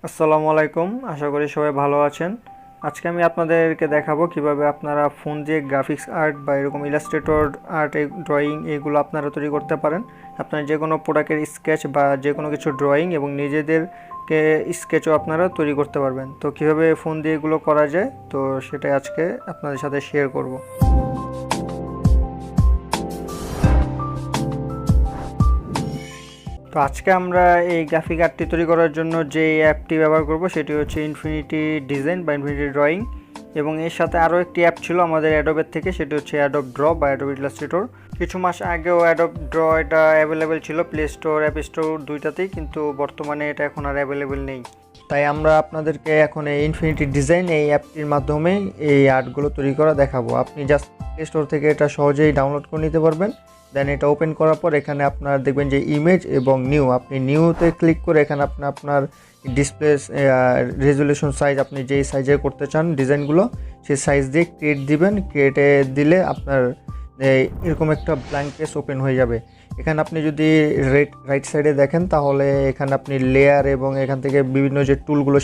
আসসালামু আলাইকুম, আশা করি সবাই ভালো আছেন। আজকে আমি আপনাদেরকে দেখাবো কিভাবে আপনারা ফোন দিয়ে গ্রাফিক্স আর্ট বা এরকম ইলাস্ট্রেটর আর্ট ড্রয়িং এগুলো আপনারা তৈরি করতে পারেন। আপনার যে কোনো প্রোডাক্টের স্কেচ বা যে কোনো কিছু ড্রয়িং এবং নিজেদেরকে স্কেচও আপনারা তৈরি করতে পারবেন। তো কিভাবে ফোন দিয়ে এগুলো করা যায়, তো সেটাই আজকে আপনাদের সাথে শেয়ার করব। তো আজকে আমরা এই গ্রাফিক আর্টটি তৈরি করার জন্য যে অ্যাপটি ব্যবহার করব সেটি হচ্ছে ইনফিনিটি ডিজাইন বা ইনফিনিটি ড্রয়িং, এবং এর সাথে আরও একটি অ্যাপ ছিল আমাদের অ্যাডোবের থেকে, সেটি হচ্ছে অ্যাডোব ড্র বা অ্যাডোব ইলাস্ট্রেটর। কিছু মাস আগেও অ্যাডোব ড্র এটা অ্যাভেলেবেল ছিল প্লে স্টোর, অ্যাপ স্টোর দুইটাতেই, কিন্তু বর্তমানে এটা এখন আর অ্যাভেলেবেল নেই। তাই আমরা আপনাদেরকে এখন এই ইনফিনিটি ডিজাইন এই অ্যাপটির মাধ্যমে এই আর্টগুলো তৈরি করা দেখাবো। আপনি জাস্ট প্লে স্টোর থেকে এটা সহজেই ডাউনলোড করে নিতে পারবেন। দেন এটা ওপেন করার পর এখানে আপনার দেখবেন যে ইমেজ এবং নিউ, আপনি নিউতে ক্লিক করে এখানে আপনার ডিসপ্লে রেজুলেশন সাইজ, আপনি যেই সাইজে করতে চান ডিজাইনগুলো সেই সাইজ দিয়ে ক্রিয়েট দিবেন। ক্রিয়েটে দিলে আপনার এরকম একটা ব্ল্যাঙ্ক পেজ ওপেন হয়ে যাবে। এখানে আপনি যদি রাইট সাইডে দেখেন তাহলে এখানে আপনি লেয়ার এবং এখান থেকে বিভিন্ন যে টুলগুলো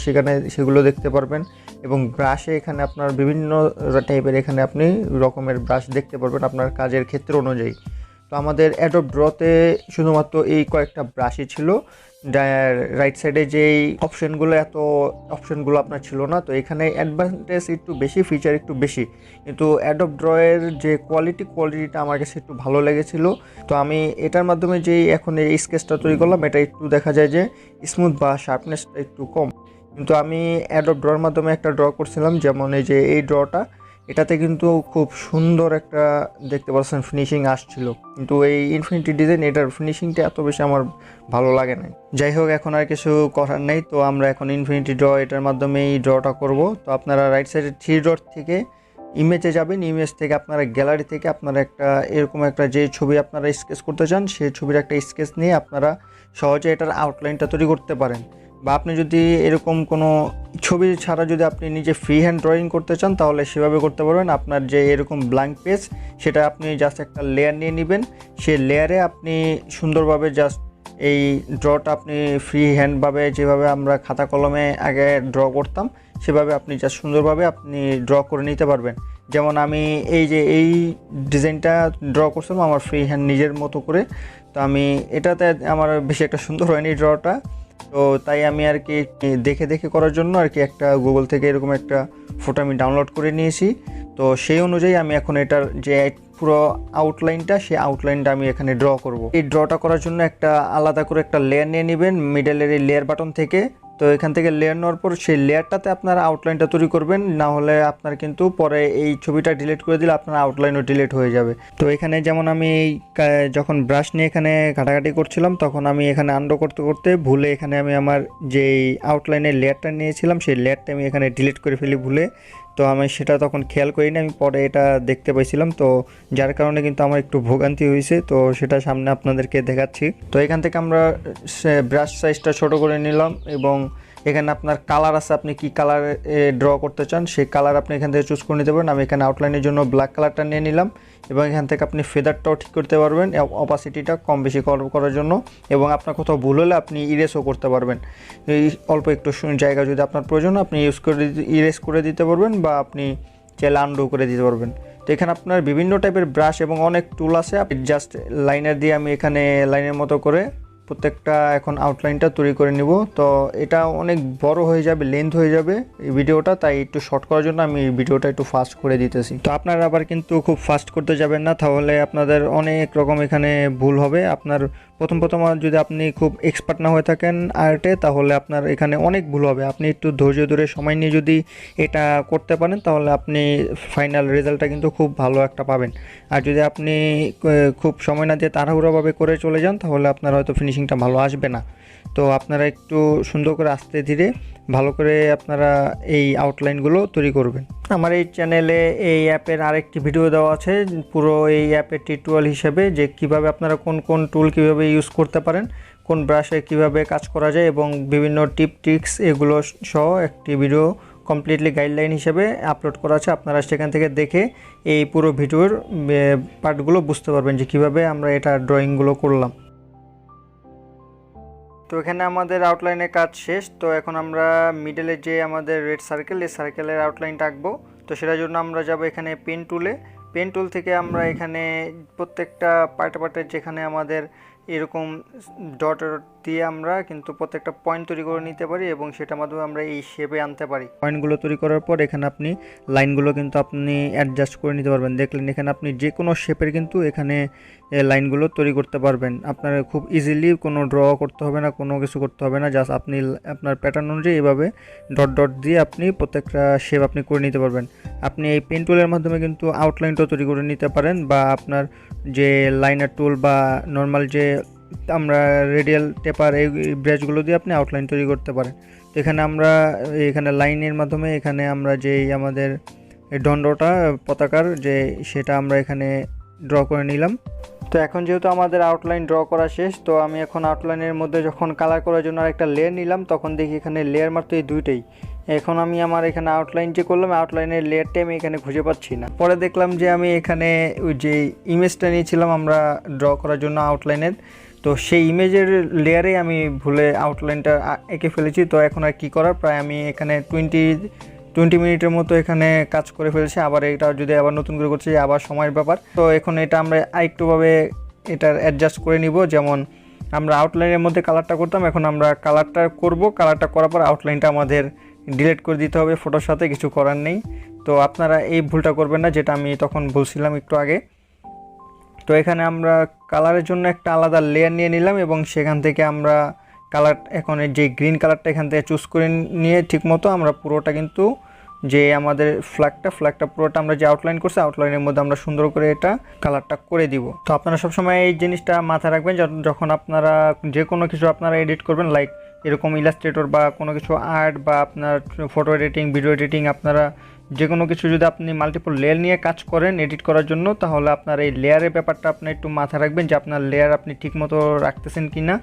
সেগুলো দেখতে পারবেন, এবং ব্রাশে এখানে আপনার বিভিন্ন টাইপের এখানে আপনি রকমের ব্রাশ দেখতে পারবেন আপনার কাজের ক্ষেত্র অনুযায়ী। তো আমাদের অ্যাডোব ড্রতে শুধুমাত্র এই কয়েকটা ব্রাশই ছিল, রাইট সাইডে যেই অপশনগুলো আপনার ছিল না। তো এখানে অ্যাডভান্টেজ একটু বেশি, ফিচার একটু বেশি, কিন্তু অ্যাডোব ড্রয়ের যে কোয়ালিটিটা আমার কাছে একটু ভালো লেগেছিল। তো আমি এটার মাধ্যমে যেই এখন এই স্কেচটা তৈরি করলাম, এটা একটু দেখা যায় যে স্মুথ বা শার্পনেসটা একটু কম। কিন্তু আমি অ্যাডোব ড্রর মাধ্যমে একটা ড্র করছিলাম, যেমন এই যে এই ড্রটা, এটাতে কিন্তু খুব সুন্দর একটা দেখতে পাচ্ছেন ফিনিশিং আসছিল, কিন্তু এই ইনফিনিটি ডিজাইন এটার ফিনিশিংটা এত বেশি আমার ভালো লাগে না। যাই হোক, এখন আর কিছু করার নেই। তো আমরা এখন ইনফিনিটি ড্র এটার মাধ্যমে এই ড্রটা করব। তো আপনারা রাইট সাইডে থ্রি ডট থেকে ইমেজে যাবেন, ইমেজ থেকে আপনারা গ্যালারি থেকে আপনারা একটা এরকম একটা যে ছবি আপনারা স্কেচ করতে চান সেই ছবির একটা স্কেচ নিয়ে আপনারা সহজে এটার আউটলাইনটা তৈরি করতে পারেন। বা আপনি যদি এরকম কোনো ছবি ছাড়া যদি আপনি নিজে ফ্রি হ্যান্ড ড্রয়িং করতে চান তাহলে সেভাবে করতে পারবেন। আপনার যে এরকম ব্ল্যাঙ্ক পেজ, সেটা আপনি জাস্ট একটা লেয়ার নিয়ে নেবেন, সেই লেয়ারে আপনি সুন্দরভাবে জাস্ট এই ড্রটা আপনি ফ্রি হ্যান্ডভাবে যেভাবে আমরা খাতা কলমে আগে ড্র করতাম সেভাবে আপনি জাস্ট সুন্দরভাবে আপনি ড্র করে নিতে পারবেন। যেমন আমি এই ডিজাইনটা ড্র করছিলাম আমার ফ্রি হ্যান্ড নিজের মতো করে। তো আমি এটাতে আমার বেশি একটা সুন্দর হয়নি ড্রটা, তো তাই আমি আর কি দেখে দেখে করার জন্য আর কি একটা গুগল থেকে এরকম একটা ফটো আমি ডাউনলোড করে নিয়েছি। তো সেই অনুযায়ী আমি এখন এটার যে পুরো আউটলাইনটা, সেই আউটলাইনটা আমি এখানে ড্র করব। এই ড্রটা করার জন্য একটা আলাদা করে একটা লেয়ার নিয়ে নেবেন মিডলের এই লেয়ার বাটন থেকে। তো এখান থেকে লেয়ার নেওয়ার পর সেই লেয়ারটাতে আপনার আউটলাইনটা তৈরি করবেন, না হলে আপনার কিন্তু পরে এই ছবিটা ডিলিট করে দিলে আপনার আউটলাইনও ডিলিট হয়ে যাবে। তো এখানে যেমন আমি যখন ব্রাশ নিয়ে এখানে ঘাটাঘাটি করছিলাম তখন আমি এখানে আন্ডো করতে করতে ভুলে এখানে আমি আমার যেই আউটলাইনের লেয়ারটা নিয়েছিলাম সেই লেয়ারটা আমি এখানে ডিলিট করে ফেলি ভুলে। তো আমি সেটা তখন খেয়াল করিনি, আমি পরে এটা দেখতে পাইছিলাম, তো যার কারণে কিন্তু আমার একটু ভোগান্তি হয়েছে। তো সেটা সামনে আপনাদেরকে দেখাচ্ছি। তো এখান থেকে আমরা ব্রাশ সাইজটা ছোট করে নিলাম, এবং এখানে আপনার কালার আছে, আপনি কি কালার ড্র করতে চান সেই কালার আপনি এখান থেকে চুজ করে নিতে পারেন। আমি এখানে আউটলাইনের জন্য ব্ল্যাক কালারটা নিয়ে নিলাম, এবং এখান থেকে আপনি ফেদারটাও ঠিক করতে পারবেন অপাসিটিটা কম বেশি করার জন্য, এবং আপনার কোথাও ভুল হলে আপনি ইরেজও করতে পারবেন। এই অল্প একটু জায়গা যদি আপনার প্রয়োজন আপনি ইরেজ করে দিতে পারবেন, বা আপনি চাইলে আনডু করে দিতে পারবেন। তো এখানে আপনার বিভিন্ন টাইপের ব্রাশ এবং অনেক টুল আছে, আপনি জাস্ট লাইনার দিয়ে আমি এখানে লাইনের মতো করে প্রত্যেকটা এখন আউটলাইনটা তৈরি করে নিব। তো এটা অনেক বড় হয়ে যাবে, লেন্থ হয়ে যাবে এই ভিডিওটা, তাই একটু শর্ট করার জন্য আমি ভিডিওটা একটু ফাস্ট করে দিতেছি। তো আপনারা আবার কিন্তু খুব ফাস্ট করতে যাবেন না, তাহলে আপনাদের অনেক রকম এখানে ভুল হবে। আপনার প্রথম যদি আপনি খুব এক্সপার্ট না হয়ে থাকেন আর্টে, তাহলে আপনার এখানে অনেক ভুল হবে। আপনি একটু ধৈর্য ধরে সময় নিয়ে যদি এটা করতে পারেন তাহলে আপনি ফাইনাল রেজাল্টটা কিন্তু খুব ভালো একটা পাবেন। আর যদি আপনি খুব সময় না দিয়ে তাড়াহুড়োভাবে করে চলে যান তাহলে আপনার হয়তো ফিনিশিংটা ভালো আসবে না। তো আপনারা একটু সুন্দর করে আস্তে ধীরে ভালো করে আপনারা এই আউটলাইনগুলো তৈরি করবেন। আমার এই চ্যানেলে এই অ্যাপের আরেকটি ভিডিও দেওয়া আছে পুরো এই অ্যাপের টিউটোরিয়াল হিসেবে, যে কিভাবে আপনারা কোন কোন টুল কিভাবে ইউজ করতে পারেন, কোন ব্রাশে কিভাবে কাজ করা যায়, এবং বিভিন্ন ট্রিক্স এগুলো সহ একটি ভিডিও কমপ্লিটলি গাইডলাইন হিসেবে আপলোড করা আছে। আপনারা সেখান থেকে দেখে এই পুরো ভিডিওর পার্টগুলো বুঝতে পারবেন যে কিভাবে আমরা এটা ড্রয়িংগুলো করলাম। তো তো এখানে আমাদের আউটলাইনের কাজ শেষ। তো এখন আমরা মিডলে যে আমাদের রেড সার্কেল, এই সার্কেলের আউটলাইনটা আঁকবো। তো সেটার জন্য আমরা যাব এখানে পেন টুলে। পেন টুল থেকে আমরা এখানে প্রত্যেকটা পার্টে পার্টে যেখানে আমাদের এরকম ডট দিয়ে আমরা কিন্তু প্রত্যেকটা পয়েন্ট তৈরি করে নিতে পারি এবং সেটার মাধ্যমে আমরা এই শেপে আনতে পারি। পয়েন্টগুলো তৈরি করার পর এখানে আপনি লাইনগুলো কিন্তু আপনি অ্যাডজাস্ট করে নিতে পারবেন। দেখলেন এখানে আপনি যে কোনো শেপের কিন্তু এখানে লাইনগুলো তৈরি করতে পারবেন। আপনার খুব ইজিলি কোনো ড্র করতে হবে না, কোনো কিছু করতে হবে না, জাস্ট আপনি আপনার প্যাটার্ন অনুযায়ী এভাবে ডট ডট দিয়ে আপনি প্রত্যেকটা শেপ আপনি করে নিতে পারবেন। আপনি এই পেন টুলের মাধ্যমে কিন্তু আউটলাইনটাও তৈরি করে নিতে পারেন, বা আপনার যে লাইনার টুল বা নর্মাল যে আমরা রেডিয়াল টেপার এই ব্রাশগুলো দিয়ে আপনি আউটলাইন তৈরি করতে পারেন। তো এখানে আমরা এখানে লাইনের মাধ্যমে এখানে আমরা যেই আমাদের দণ্ডটা পতাকার যে সেটা আমরা এখানে ড্র করে নিলাম। তো এখন যেহেতু আমাদের আউটলাইন ড্র করা শেষ, তো আমি এখন আউটলাইনের মধ্যে যখন কালার করার জন্য আরেকটা লেয়ার নিলাম, তখন দেখি এখানে লেয়ার মাত্র এই দুইটাই। এখন আমি আমার এখানে আউটলাইন যে করলাম, আউটলাইনের লেয়ারটা আমি এখানে খুঁজে পাচ্ছি না। পরে দেখলাম যে আমি এখানে ওই যে ইমেজটা নিয়েছিলাম আমরা ড্র করার জন্য আউটলাইনের, তো সেই ইমেজের লেয়ারে আমি ভুলে আউটলাইনটা এঁকে ফেলেছি। তো এখন আর কি করার, প্রায় আমি এখানে 20 মিনিটের মতো এখানে কাজ করে ফেলেছি। আবার এটা যদি আবার নতুন করে করছি আবার সময়ের ব্যাপার। তো এখন এটা আমরা আরেকটুভাবে এটার অ্যাডজাস্ট করে নিব। যেমন আমরা আউটলাইনের মধ্যে কালারটা করতাম, এখন আমরা কালারটা করব। কালারটা করার পর আউটলাইনটা আমাদের ডিলিট করে দিতে হবে ফটোর সাথে, কিছু করার নেই। তো আপনারা এই ভুলটা করবেন না, যেটা আমি তখন বলছিলাম একটু আগে। তো এখানে আমরা কালারের জন্য একটা আলাদা লেয়ার নিয়ে নিলাম এবং সেখান থেকে আমরা কালার এখন যে গ্রিন কালারটা এখান থেকে চুজ করে নিয়ে ঠিকমতো আমরা পুরোটা কিন্তু যে আমাদের ফ্ল্যাগটা পুরোটা আমরা যে আউটলাইন করছি আউটলাইনের মধ্যে আমরা সুন্দর করে এটা কালারটা করে দিব। তো আপনারা সবসময় এই জিনিসটা মাথায় রাখবেন যখন আপনারা যে কোনো কিছু আপনারা এডিট করবেন, লাইক এরকম ইলাস্ট্রেটর বা কোনো কিছু আর্ট বা আপনার ফটো এডিটিং, ভিডিও এডিটিং, আপনারা যে কোনো কিছু যদি আপনি মাল্টিপল লেয়ার নিয়ে কাজ করেন এডিট করার জন্য, তাহলে আপনার এই লেয়ারের ব্যাপারটা আপনি একটু মাথায় রাখবেন যে আপনার লেয়ার আপনি ঠিকমতো রাখতেছেন কি না,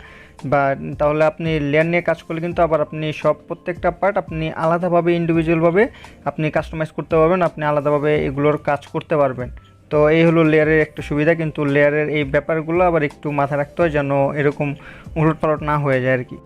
বা তাহলে আপনি লেয়ার নিয়ে কাজ করলে কিন্তু আবার আপনি প্রত্যেকটা পার্ট আপনি আলাদাভাবে ইন্ডিভিজুয়ালভাবে আপনি কাস্টমাইজ করতে পারবেন, আপনি আলাদাভাবে এগুলোর কাজ করতে পারবেন। তো এই হলো লেয়ারের একটা সুবিধা, কিন্তু লেয়ারের এই ব্যাপারগুলো আবার একটু মাথায় রাখতে হয় যেন এরকম উলটপালট না হয়ে যায় আর কি।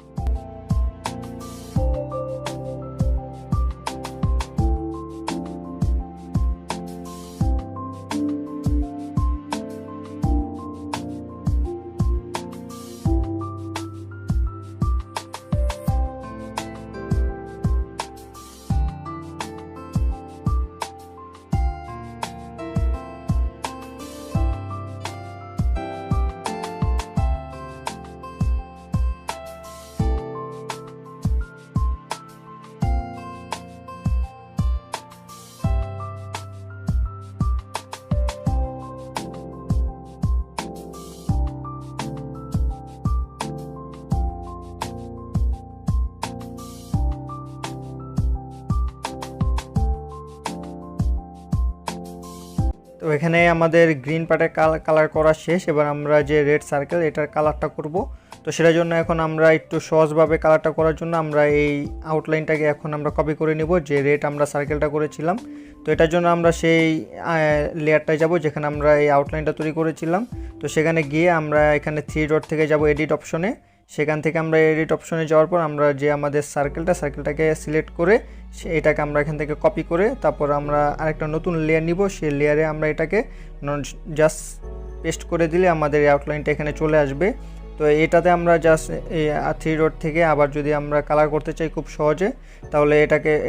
তো এখানে আমাদের গ্রিন পার্টের কালার করা শেষ। এবার আমরা যে রেড সার্কেল এটার কালারটা করব। তো সেটার জন্য এখন আমরা একটু সহজভাবে কালারটা করার জন্য আমরা এই আউটলাইনটাকে এখন আমরা কপি করে নিব, যে রেড আমরা সার্কেলটা করেছিলাম। তো এটার জন্য আমরা সেই লেয়ারটায় যাব যেখানে আমরা এই আউটলাইনটা তৈরি করেছিলাম। তো সেখানে গিয়ে আমরা এখানে 3 ডট থেকে যাব এডিট অপশনে। সেখান থেকে আমরা এডিট অপশনে যাওয়ার পর আমরা যে আমাদের সার্কেলটাকে সিলেক্ট করে এটাকে আমরা এখান থেকে কপি করে তারপর আমরা আরেকটা নতুন লেয়ার নিব। সেই লেয়ারে আমরা এটাকে জাস্ট পেস্ট করে দিলে আমাদের এই আউটলাইনটা এখানে চলে আসবে। তো এটাতে আমরা জাস্ট 3 ডট থেকে আবার যদি আমরা কালার করতে চাই খুব সহজে, তাহলে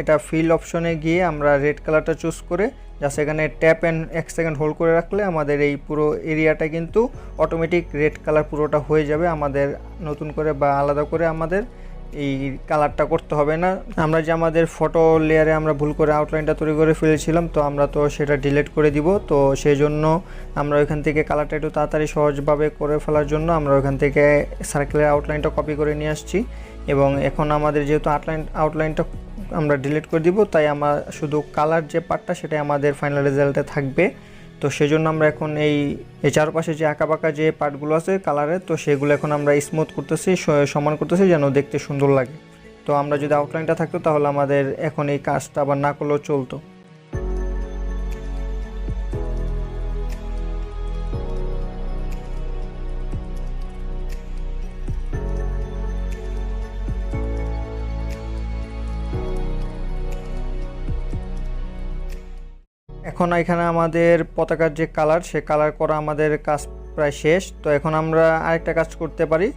এটা ফিল অপশনে গিয়ে আমরা রেড কালারটা চুজ করে জাস্ট এখানে ট্যাপ অ্যান্ড 1 সেকেন্ড হোল্ড করে রাখলে আমাদের এই পুরো এরিয়াটা কিন্তু অটোমেটিক রেড কালার পুরোটা হয়ে যাবে। আমাদের নতুন করে বা আলাদা করে আমাদের এই কালারটা করতে হবে না। আমরা যে আমাদের ফটো লেয়ারে আমরা ভুল করে আউটলাইনটা তৈরি করে ফেলেছিলাম, তো আমরা তো সেটা ডিলিট করে দিব। তো সেই জন্য আমরা ওইখান থেকে কালারটা একটু তাড়াতাড়ি সহজভাবে করে ফেলার জন্য আমরা ওইখান থেকে সার্কেলের আউটলাইনটা কপি করে নিয়ে আসছি। এবং এখন আমাদের যেহেতু আউটলাইনটা আমরা ডিলিট করে দিব, তাই আমার শুধু কালার যে পার্টটা সেটাই আমাদের ফাইনাল রেজাল্টে থাকবে। তো সেই জন্য আমরা এখন এই চারপাশে যে আঁকাবাঁকা যে পার্টগুলো আছে কালারের, তো সেগুলো এখন আমরা স্মুথ করতেছি, সমান করতেছি যেন দেখতে সুন্দর লাগে। তো আমরা যদি আউটলাইনটা থাকতো তাহলে আমাদের এখন এই কাজটা আবার না করলেও চলতো। এখন এখানে আমাদের পতাকার যে কালার, সে কালার করা আমাদের কাজ প্রায় শেষ। তো এখন আমরা আরেকটা কাজ করতে পারি।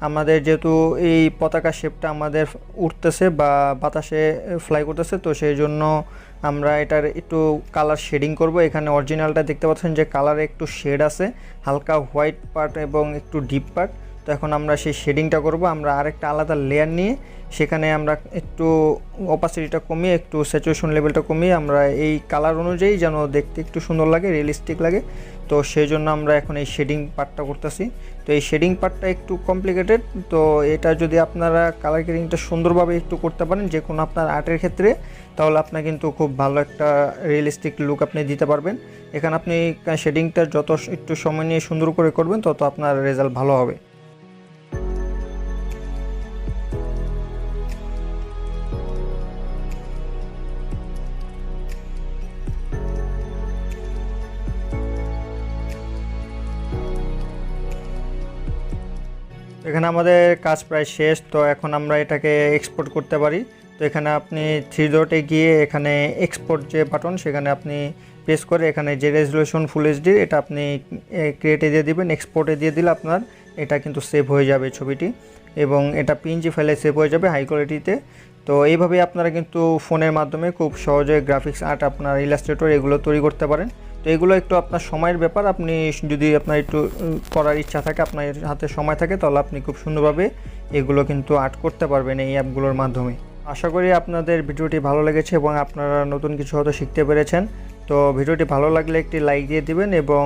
আমাদের যেহেতু এই পতাকা শেপটা আমাদের উঠতেছে বা বাতাসে ফ্লাই করতেছে, তো সেই জন্য আমরা এটার একটু কালার শেডিং করব। এখানে অরিজিনালটা দেখতে পাচ্ছেন যে কালারে একটু শেড আছে, হালকা হোয়াইট পার্ট এবং একটু ডিপ পার্ট। তো এখন আমরা সেই শেডিংটা করব। আমরা আরেকটা আলাদা লেয়ার নিয়ে সেখানে আমরা একটু অপাসিটিটা কমিয়ে, একটু স্যাচুরেশন লেভেলটা কমিয়ে আমরা এই কালার অনুযায়ী যেন দেখতে একটু সুন্দর লাগে, রিয়েলিস্টিক লাগে, তো সেই জন্য আমরা এখন এই শেডিং পার্টটা করতেছি। তো এই শেডিং পার্টটা একটু কমপ্লিকেটেড। তো এটা যদি আপনারা কালার গ্রেডিংটা সুন্দরভাবে একটু করতে পারেন যে কোনো আপনার আর্টের ক্ষেত্রে, তাহলে আপনার কিন্তু খুব ভালো একটা রিয়েলিস্টিক লুক আপনি দিতে পারবেন। এখানে আপনি শেডিংটা যত একটু সময় নিয়ে সুন্দর করে করবেন, তত আপনার রেজাল্ট ভালো হবে। এখানে আমাদের কাজ প্রায় শেষ। তো এখন আমরা এটাকে এক্সপোর্ট করতে পারি। তো এখানে আপনি 3 ডটে গিয়ে এখানে এক্সপোর্ট যে বাটন, সেখানে আপনি প্রেস করে এখানে যে রেজলিউশন ফুল এইচডি, এটা আপনি ক্রিয়েটে দিয়ে দিবেন। এক্সপোর্টে দিয়ে দিলে আপনার এটা কিন্তু সেভ হয়ে যাবে ছবিটি, এবং এটা পিএনজি ফাইলে সেভ হয়ে যাবে হাই কোয়ালিটিতে। তো এইভাবে আপনারা কিন্তু ফোনের মাধ্যমে খুব সহজে গ্রাফিক্স আর্ট, আপনার ইলাস্ট্রেটর এগুলো তৈরি করতে পারেন। তো এগুলো একটু আপনার সময়ের ব্যাপার। আপনি যদি আপনার একটু করার ইচ্ছা থাকে, আপনার হাতে সময় থাকে, তাহলে আপনি খুব সুন্দরভাবে এগুলো কিন্তু আর্ট করতে পারবেন এই অ্যাপগুলোর মাধ্যমে। আশা করি আপনাদের ভিডিওটি ভালো লেগেছে এবং আপনারা নতুন কিছু হয়তো শিখতে পেরেছেন। তো ভিডিওটি ভালো লাগলে একটি লাইক দিয়ে দিবেন এবং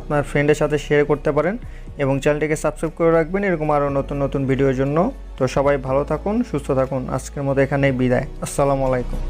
আপনার ফ্রেন্ডের সাথে শেয়ার করতে পারেন, এবং চ্যানেলটিকে সাবস্ক্রাইব করে রাখবেন এরকম আরও নতুন নতুন ভিডিওর জন্য। তো সবাই ভালো থাকুন, সুস্থ থাকুন। আজকের মতো এখানেই বিদায়। আসসালামু আলাইকুম।